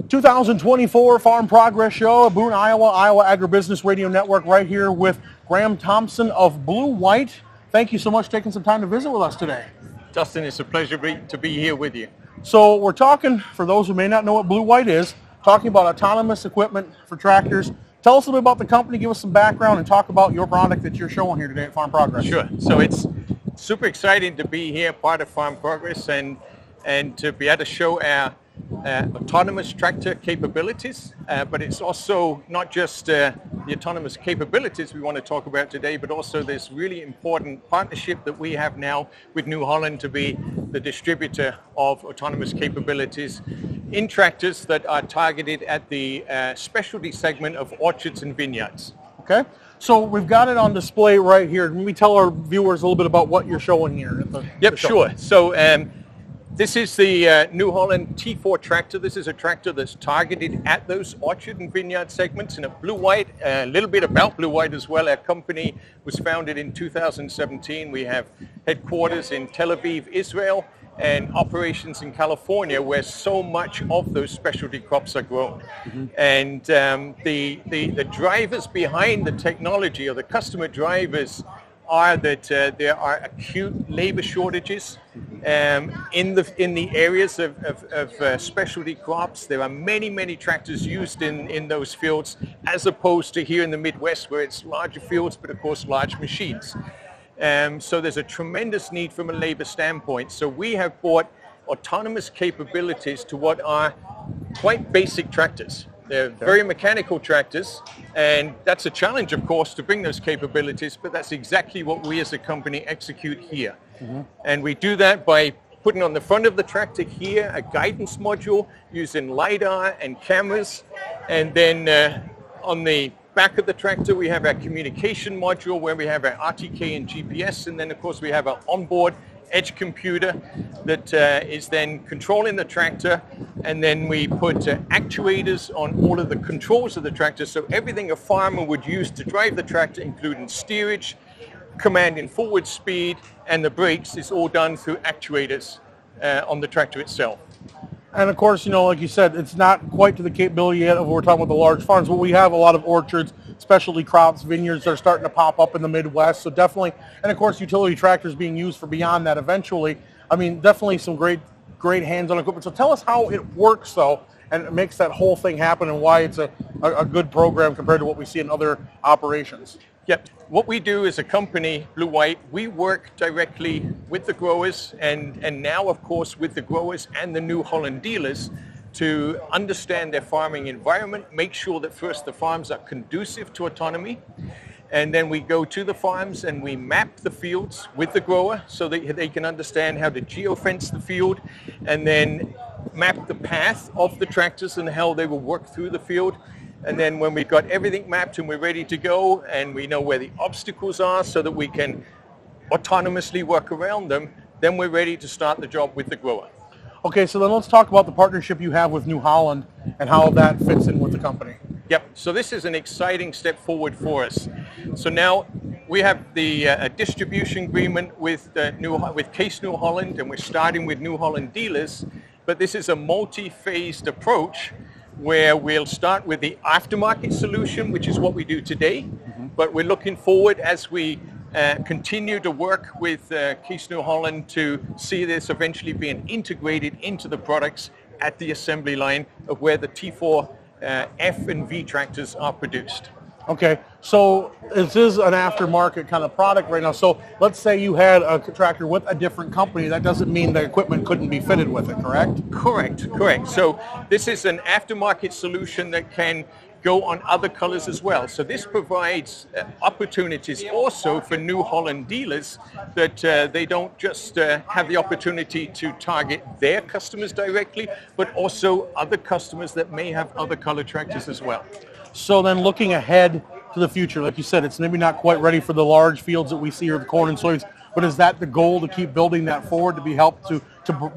2024 Farm Progress Show, Boone, Iowa Agribusiness Radio Network, right here with Graham Thompson of Bluewhite. Thank you so much for taking some time to visit with us today. Dustin, it's a pleasure to be here with you. So we're talking, for those who may not know what Bluewhite is, talking about autonomous equipment for tractors. Tell us a little bit about the company, give us some background, and talk about your product that you're showing here today at Farm Progress. Sure. So it's super exciting to be here, part of Farm Progress, and to be able to show our autonomous tractor capabilities, but it's also not just the autonomous capabilities we want to talk about today, but also this really important partnership that we have now with New Holland to be the distributor of autonomous capabilities in tractors that are targeted at the specialty segment of orchards and vineyards. Okay, so we've got it on display right here. Can we tell our viewers a little bit about what you're showing here? Sure. So this is the New Holland T4 tractor. This is a tractor that's targeted at those orchard and vineyard segments. And at Bluewhite, a little bit about Bluewhite as well. Our company was founded in 2017. We have headquarters in Tel Aviv, Israel, and operations in California, where so much of those specialty crops are grown. Mm-hmm. And the drivers behind the technology, or the customer drivers, are that there are acute labor shortages in the areas of specialty crops. There are many tractors used in those fields, as opposed to here in the Midwest, where it's larger fields, but of course large machines. So there's a tremendous need from a labor standpoint. So we have brought autonomous capabilities to what are quite basic tractors. They're very mechanical tractors, and that's a challenge, of course, to bring those capabilities, but that's exactly what we as a company execute here. Mm-hmm. And we do that by putting on the front of the tractor here a guidance module using LiDAR and cameras, and then on the back of the tractor we have our communication module where we have our RTK and GPS, and then of course we have our onboard edge computer that is then controlling the tractor, and then we put actuators on all of the controls of the tractor, so everything a farmer would use to drive the tractor, including steerage, commanding forward speed, and the brakes, is all done through actuators on the tractor itself. And of course, you know, like you said, it's not quite to the capability yet of what we're talking about the large farms, but we have a lot of orchards, specialty crops, vineyards that are starting to pop up in the Midwest. So definitely, and of course, utility tractors being used for beyond that eventually. I mean, definitely some great hands-on equipment. So tell us how it works, though, and it makes that whole thing happen, and why it's a good program compared to what we see in other operations. Yep. What we do as a company, Bluewhite, we work directly with the growers and now, of course, with the growers and the New Holland dealers to understand their farming environment, make sure that first the farms are conducive to autonomy, and then we go to the farms and we map the fields with the grower so that they can understand how to geofence the field, and then map the path of the tractors and how they will work through the field. And then when we've got everything mapped and we're ready to go, and we know where the obstacles are so that we can autonomously work around them, then we're ready to start the job with the grower. Okay, so then let's talk about the partnership you have with New Holland and how that fits in with the company. Yep, so this is an exciting step forward for us. So now we have the distribution agreement with Case New Holland, and we're starting with New Holland dealers, but this is a multi-phased approach where we'll start with the aftermarket solution, which is what we do today. Mm-hmm. But we're looking forward, as we continue to work with Case New Holland, to see this eventually being integrated into the products at the assembly line of where the T4 F and V tractors are produced. Okay, so this is an aftermarket kind of product right now. So let's say you had a tractor with a different company. That doesn't mean the equipment couldn't be fitted with it, correct? Correct. So this is an aftermarket solution that can go on other colors as well. So this provides opportunities also for New Holland dealers, that they don't just have the opportunity to target their customers directly, but also other customers that may have other color tractors as well. So then looking ahead to the future, like you said, it's maybe not quite ready for the large fields that we see here, the corn and soybeans, but is that the goal, to keep building that forward, to be helped to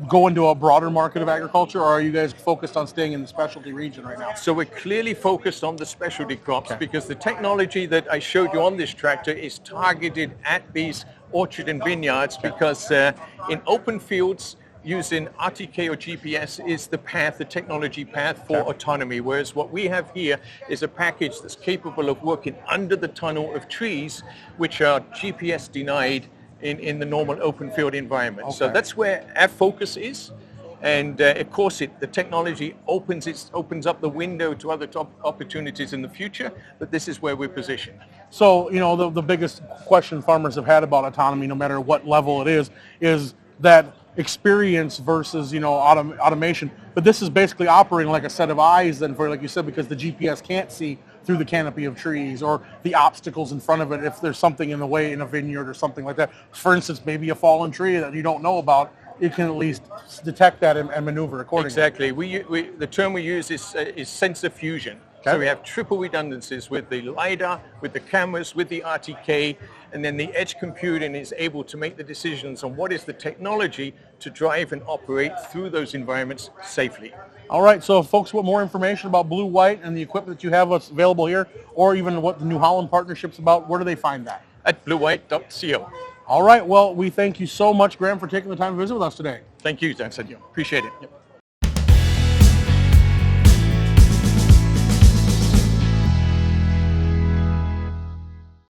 go into a broader market of agriculture, or are you guys focused on staying in the specialty region right now? So we're clearly focused on the specialty crops, because the technology that I showed you on this tractor is targeted at these orchard and vineyards, because in open fields, using RTK or GPS is the path, the technology path for autonomy, whereas what we have here is a package that's capable of working under the tunnel of trees, which are GPS denied in the normal open field environment. So that's where our focus is. And of course, the technology opens up the window to other opportunities in the future, but this is where we're positioned. So, you know, the biggest question farmers have had about autonomy, no matter what level it is that experience versus, you know, automation. But this is basically operating like a set of eyes then, for, like you said, because the GPS can't see through the canopy of trees or the obstacles in front of it if there's something in the way in a vineyard or something like that. For instance, maybe a fallen tree that you don't know about, it can at least detect that and maneuver accordingly. Exactly. The term we use is sensor fusion. So we have triple redundancies with the LiDAR, with the cameras, with the RTK, and then the edge computing is able to make the decisions on what is the technology to drive and operate through those environments safely. All right, so if folks want more information about Bluewhite and the equipment that you have available here, or even what the New Holland partnership's about, where do they find that? At bluewhite.co. All right, well, we thank you so much, Graham, for taking the time to visit with us today. Thank you, Dustin. Appreciate it. Yep.